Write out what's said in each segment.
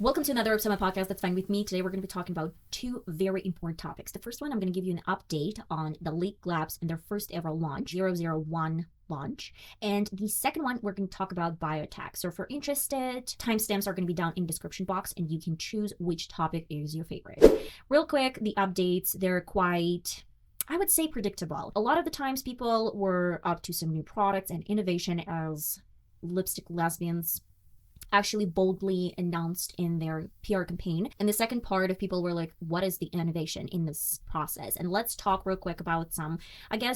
Welcome to another episode of my podcast, That's Fine With Me. Today we're going to be talking about two very important topics. The first one, I'm going to give you an update on the Leak Labs and their first ever launch, 001 launch. And the second one, we're going to talk about Biotech. So if you're interested, timestamps are going to be down in the description box and you can choose which topic is your favorite. Real quick, the updates, they're quite, I would say, predictable. A lot of the times people were up to some new products and innovation as lipstick lesbians actually boldly announced in their PR campaign. And the second part of people were like, what is the innovation in this process? And let's talk real quick about some,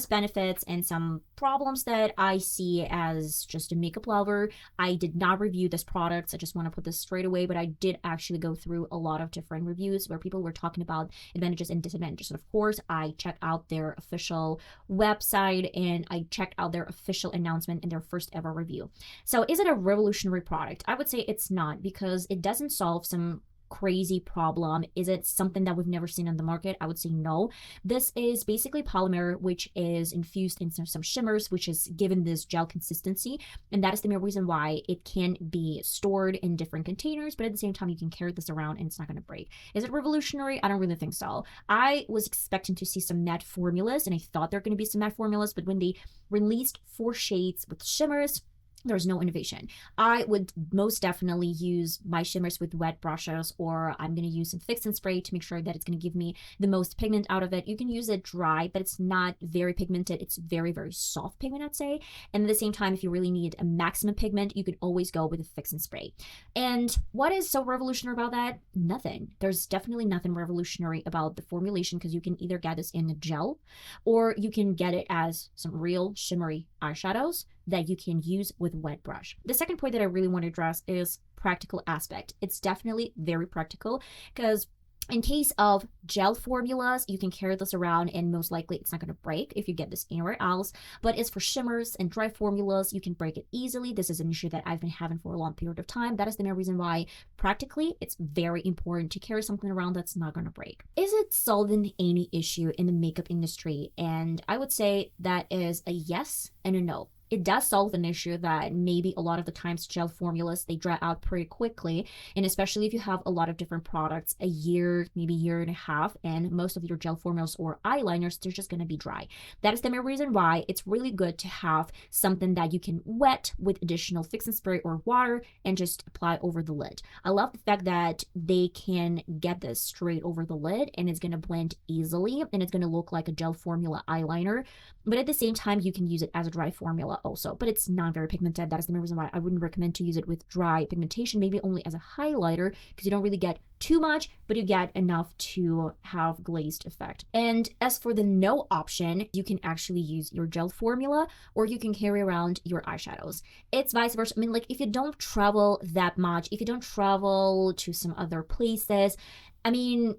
benefits and some problems that I see as just a makeup lover. I did not review this product. I just want to put this straight away, but I did actually go through a lot of different reviews where people were talking about advantages and disadvantages. And of course, I checked out their official website and I checked out their official announcement in their first ever review. So is it a revolutionary product? I would say it's not, because it doesn't solve some crazy problem. Is it something that we've never seen on the market? I would say no. This is basically polymer, which is infused in some shimmers, which is given this gel consistency. And that is the main reason why it can be stored in different containers, but at the same time, you can carry this around and it's not going to break. Is it revolutionary? I don't really think so. I was expecting to see some matte formulas, and I thought there were going to be some matte formulas, but when they released 4 shades with shimmers, there's no innovation. I would most definitely use my shimmers with wet brushes, or I'm going to use some fix and spray to make sure that it's going to give me the most pigment out of it. You can use it dry, but it's not very pigmented. It's very, very soft pigment, I'd say. And at the same time, if you really need a maximum pigment, you could always go with a fix and spray. And what is so revolutionary about that? Nothing. There's definitely nothing revolutionary about the formulation, because you can either get this in a gel or you can get it as some real shimmery eyeshadows that you can use with wet brush. The second point that I really want to address is practical aspect. It's definitely very practical, because in case of gel formulas, you can carry this around and most likely it's not going to break if you get this anywhere else. But as for shimmers and dry formulas, you can break it easily. This is an issue that I've been having for a long period of time. That is the main reason why practically it's very important to carry something around that's not going to break. Is it solving any issue in the makeup industry? And I would say that is a yes and a no. It does solve an issue that maybe a lot of the times gel formulas, they dry out pretty quickly. And especially if you have a lot of different products, a year, maybe year and a half, and most of your gel formulas or eyeliners, they're just going to be dry. That is the main reason why it's really good to have something that you can wet with additional fix and spray or water and just apply over the lid. I love the fact that they can get this straight over the lid and it's going to blend easily and it's going to look like a gel formula eyeliner. But at the same time, you can use it as a dry formula also, but it's not very pigmented. That is the main reason why I wouldn't recommend to use it with dry pigmentation, maybe only as a highlighter, because you don't really get too much, but you get enough to have glazed effect. And as for the no option, you can actually use your gel formula or you can carry around your eyeshadows. It's vice versa. I mean, like, if you don't travel that much, if you don't travel to some other places, I mean,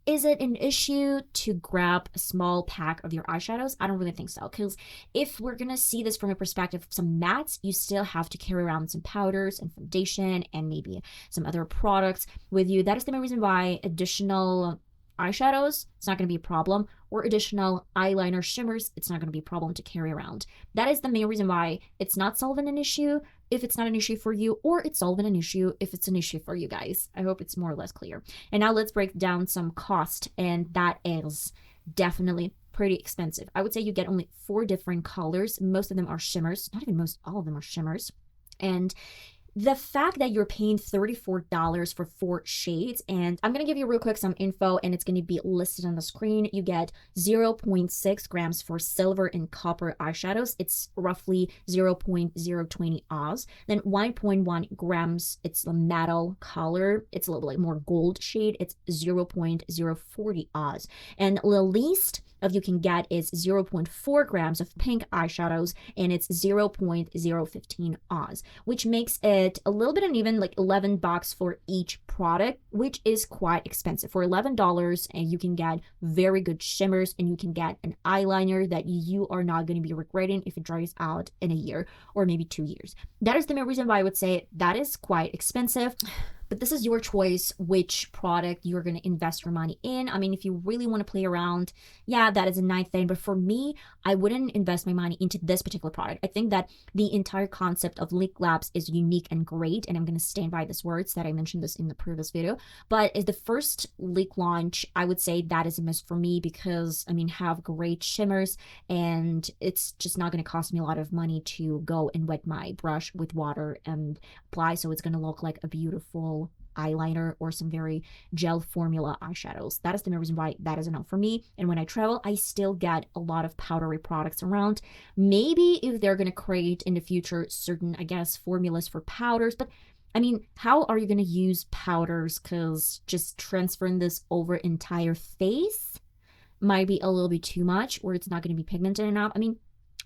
is it an issue to grab a small pack of your eyeshadows? I don't really think so, because if we're gonna see this from a perspective of some mattes, you still have to carry around some powders and foundation and maybe some other products with you. That is the main reason why additional eyeshadows, it's not going to be a problem, or additional eyeliner shimmers, it's not going to be a problem to carry around. That is the main reason why it's not solving an issue if it's not an issue for you, or it's solving an issue if it's an issue for you guys. I hope it's more or less clear. And now let's break down some cost, and that is definitely pretty expensive. I would say you get only 4 different colors. Most of them are shimmers. Not even most, all of them are shimmers. And the fact that you're paying $34 for 4 shades, and I'm going to give you real quick some info and it's going to be listed on the screen. You get 0.6 grams for silver and copper eyeshadows. It's roughly 0.020 Oz. Then 1.1 grams, it's the metal color. It's a little like more gold shade. It's 0.040 Oz. And the least of you can get is 0.4 grams of pink eyeshadows, and it's 0.015 Oz, which makes it a little bit uneven, like $11 for each product, which is quite expensive. For $11, and you can get very good shimmers, and you can get an eyeliner that you are not going to be regretting if it dries out in a year or maybe 2 years. That is the main reason why I would say that is quite expensive. but this is your choice which product you're going to invest your money in. I mean, if you really want to play around, yeah, that is a nice thing. But for me, I wouldn't invest my money into this particular product. I think that the entire concept of Leak Labs is unique and great. And I'm going to stand by these words that I mentioned this in the previous video. But as the first Leak launch, I would say that is a miss for me because, I mean, have great shimmers and it's just not going to cost me a lot of money to go and wet my brush with water and apply. So it's going to look like a beautiful eyeliner or some very gel formula eyeshadows. That is the main reason why that is enough for me. And when I travel, I still get a lot of powdery products around. Maybe if they're going to create in the future certain, I guess, formulas for powders, but I mean, how are you going to use powders? Because just transferring this over entire face might be a little bit too much, or it's not going to be pigmented enough. I mean,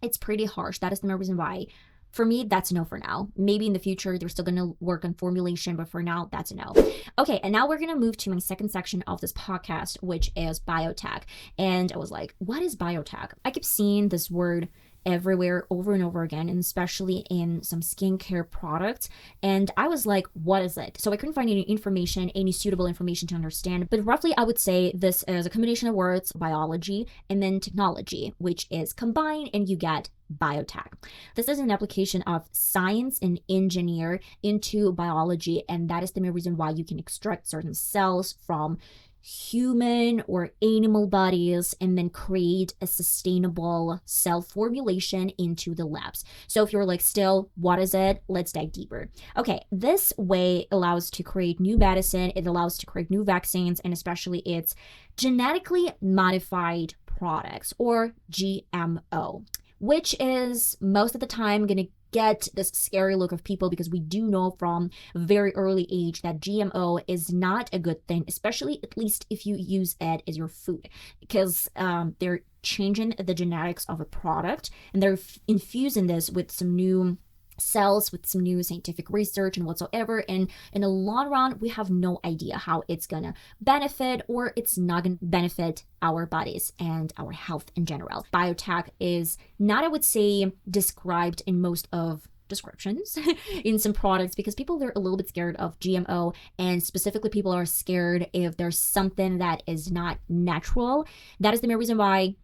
it's pretty harsh. That is the main reason why. For me, that's a no for now. Maybe in the future, they're still going to work on formulation, but for now, that's a no. Okay, and now we're going to move to my second section of this podcast, which is biotech. And I was like, what is biotech? I keep seeing this word everywhere over and over again, and especially in some skincare products. And I was like, what is it? So I couldn't find any information, any suitable information to understand. But roughly, I would say this is a combination of words, biology, and then technology, which is combined, and you get biotech. This is an application of science and engineer into biology, and that is the main reason why you can extract certain cells from human or animal bodies and then create a sustainable cell formulation into the labs. So if you're like, still, what is it? Let's dive deeper. Okay, this way allows to create new medicine, it allows to create new vaccines, and especially it's genetically modified products, or GMO, which is most of the time going to get this scary look of people, because we do know from a very early age that GMO is not a good thing, especially at least if you use it as your food, because they're changing the genetics of a product and they're infusing this with some new cells, with some new scientific research and whatsoever, and in the long run we have no idea how it's gonna benefit or it's not gonna benefit our bodies and our health in general. Biotech is not, I would say, described in most of descriptions in some products, because people are a little bit scared of GMO, and specifically people are scared if there's something that is not natural. That is the main reason why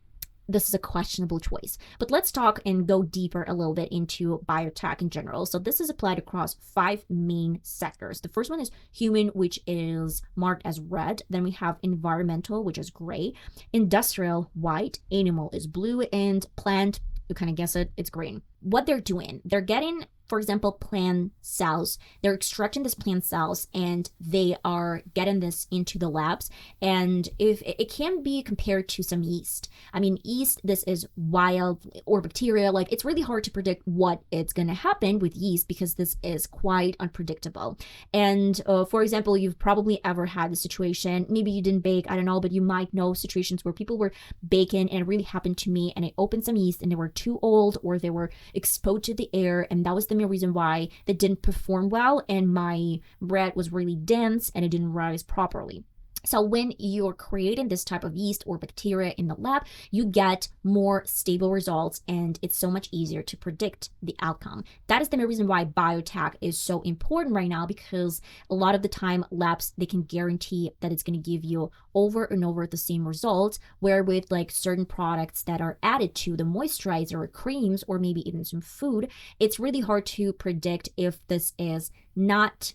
this is a questionable choice. But let's talk and go deeper a little bit into biotech in general. So this is applied across 5 main sectors. The first one is human, which is marked as red. Then we have environmental, which is gray. Industrial, white. Animal is blue. And plant, you kind of guess it, it's green. What they're doing, they're getting, for example, plant cells. They're extracting these plant cells and they are getting this into the labs. And if it can be compared to some yeast. I mean, yeast, this is wild, or bacteria. Like, it's really hard to predict what it's going to happen with yeast because this is quite unpredictable. And for example, you've probably ever had a situation, maybe you didn't bake, I don't know, but you might know situations where people were baking, and it really happened to me, and I opened some yeast and they were too old or they were exposed to the air, and that was the main reason why they didn't perform well, and my bread was really dense and it didn't rise properly. So when you're creating this type of yeast or bacteria in the lab, you get more stable results, and it's so much easier to predict the outcome. That is the main reason why biotech is so important right now, because a lot of the time labs, they can guarantee that it's going to give you over and over the same results, where with like certain products that are added to the moisturizer or creams or maybe even some food, it's really hard to predict if this is not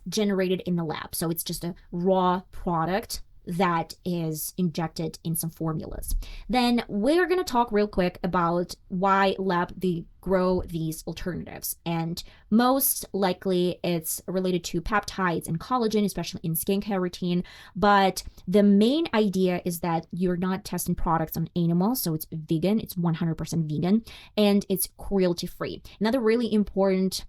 generated in the lab. So it's just a raw product that is injected in some formulas. Then we're going to talk real quick about why lab they grow these alternatives. And most likely it's related to peptides and collagen, especially in skincare routine. But the main idea is that you're not testing products on animals. So it's vegan, it's 100% vegan, and it's cruelty free. Another really important,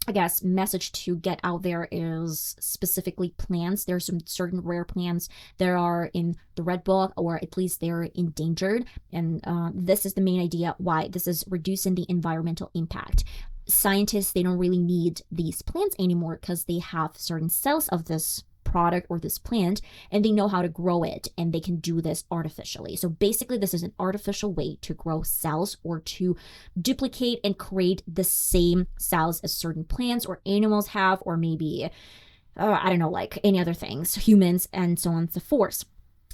I guess, message to get out there is specifically plants. There's some certain rare plants that are in the red book, or at least they're endangered. And this is the main idea why this is reducing the environmental impact. Scientists, they don't really need these plants anymore because they have certain cells of this product or this plant, and they know how to grow it, and they can do this artificially. So basically this is an artificial way to grow cells or to duplicate and create the same cells as certain plants or animals have, or maybe I don't know, like any other things, humans, and so on and so forth.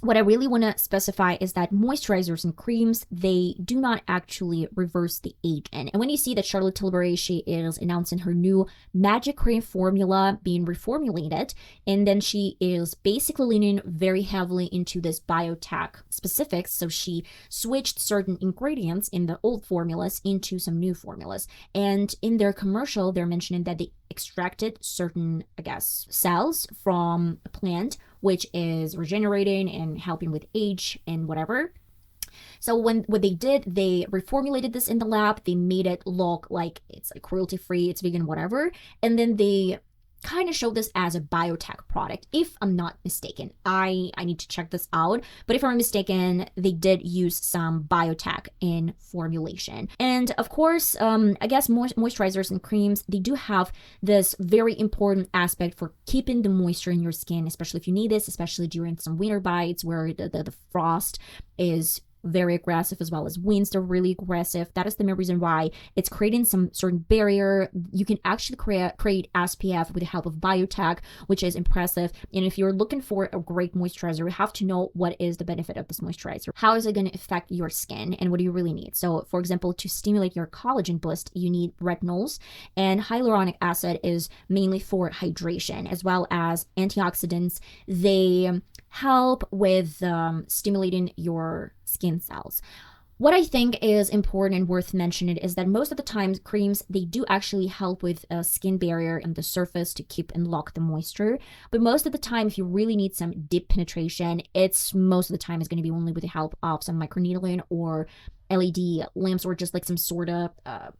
What I really want to specify is that moisturizers and creams, they do not actually reverse the aging. And when you see that Charlotte Tilbury, she is announcing her new magic cream formula being reformulated, and then she is basically leaning very heavily into this biotech specifics. So she switched certain ingredients in the old formulas into some new formulas. And in their commercial, they're mentioning that they extracted certain, I guess, cells from a plant, which is regenerating and helping with age and whatever. So what they did, they reformulated this in the lab. They made it look like it's like cruelty free, it's vegan, whatever. And then they kind of show this as a biotech product, if I'm not mistaken. I need to check this out, but if I'm mistaken, they did use some biotech in formulation. And of course, I guess moisturizers and creams, they do have this very important aspect for keeping the moisture in your skin, especially if you need this, especially during some winter bites where the frost is very aggressive, as well as winds are really aggressive. That is the main reason why it's creating some certain barrier. You can actually create SPF with the help of biotech, which is impressive. And if you're looking for a great moisturizer, you have to know what is the benefit of this moisturizer. How is it going to affect your skin, and what do you really need? So for example, to stimulate your collagen boost, you need retinols, and hyaluronic acid is mainly for hydration, as well as antioxidants. They help with stimulating your skin cells. What I think is important and worth mentioning is that most of the time creams, they do actually help with a skin barrier and the surface to keep and lock the moisture. But most of the time, if you really need some deep penetration, it's most of the time is going to be only with the help of some microneedling or LED lamps, or just like some sort of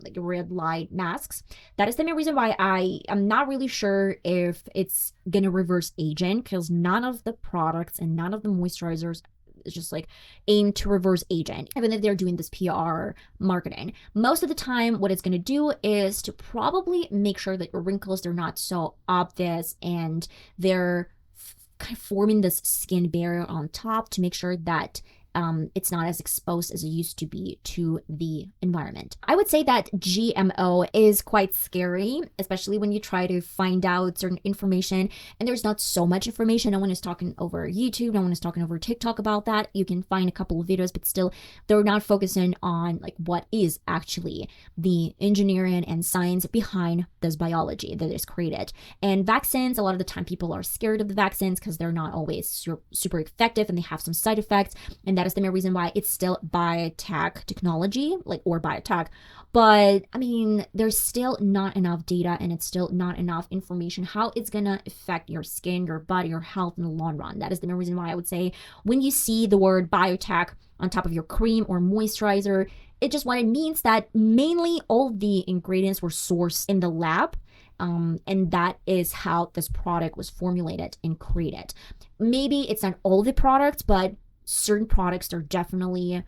like red light masks. That is the main reason why I'm not really sure if it's gonna reverse aging, because none of the products and none of the moisturizers is just like aim to reverse aging, even if they're doing this PR marketing. Most of the time, what it's going to do is to probably make sure that your wrinkles, they're not so obvious, and they're kind of forming this skin barrier on top to make sure that it's not as exposed as it used to be to the environment. I would say that GMO is quite scary, especially when you try to find out certain information and there's not so much information. No one is talking over YouTube, no one is talking over TikTok about that. You can find a couple of videos, but still they're not focusing on like what is actually the engineering and science behind this biology that is created. And vaccines, a lot of the time people are scared of the vaccines because they're not always super effective and they have some side effects, and that is the main reason why it's still biotech technology, like, or biotech. But I mean, there's still not enough data, and it's still not enough information how it's gonna affect your skin, your body, your health in the long run. That is the main reason why I would say when you see the word biotech on top of your cream or moisturizer, it just what it means that mainly all the ingredients were sourced in the lab. And that is how this product was formulated and created. Maybe it's not all the products, but certain products are definitely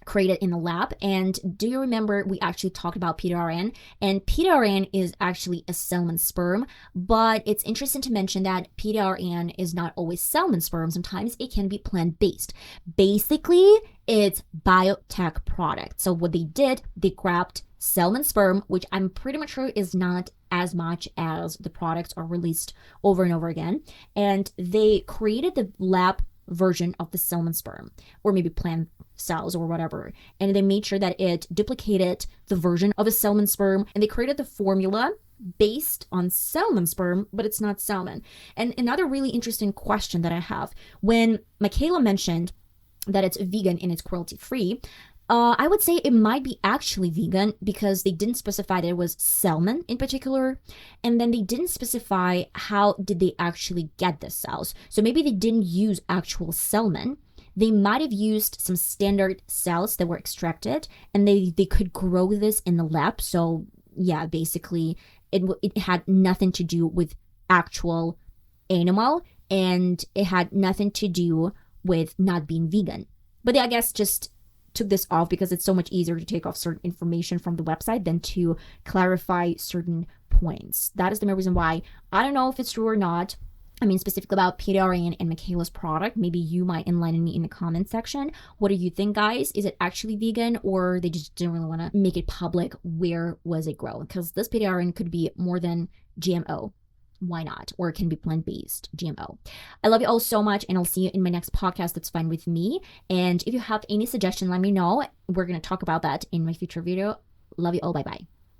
created in the lab. And do you remember we actually talked about PDRN? And PDRN is actually a salmon sperm, but it's interesting to mention that PDRN is not always salmon sperm. Sometimes it can be plant-based. Basically, it's biotech product. So what they did, they grabbed salmon sperm, which I'm pretty much sure is not as much as the products are released over and over again, and they created the lab version of the salmon sperm, or maybe plant cells or whatever, and they made sure that it duplicated the version of a salmon sperm, and they created the formula based on salmon sperm, but it's not salmon. And another really interesting question that I have, when Michaela mentioned that it's vegan and it's cruelty free, I would say it might be actually vegan because they didn't specify that it was salmon in particular, and then they didn't specify how did they actually get the cells. So maybe they didn't use actual salmon. They might have used some standard cells that were extracted, and they could grow this in the lab. So yeah, basically it had nothing to do with actual animal, and it had nothing to do with not being vegan. But I guess just took this off because it's so much easier to take off certain information from the website than to clarify certain points. That is the main reason why. I don't know if it's true or not. I mean, specifically about PDRN and Michaela's product. Maybe you might enlighten me in the comment section. What do you think, guys? Is it actually vegan, or they just didn't really want to make it public? Where was it grown? Because this PDRN could be more than GMO. why not? Or it can be plant-based GMO. I love you all so much, and I'll see you in my next podcast. That's fine with me. And if you have any suggestion, let me know. We're going to talk about that in my future video. Love you all. Bye-bye.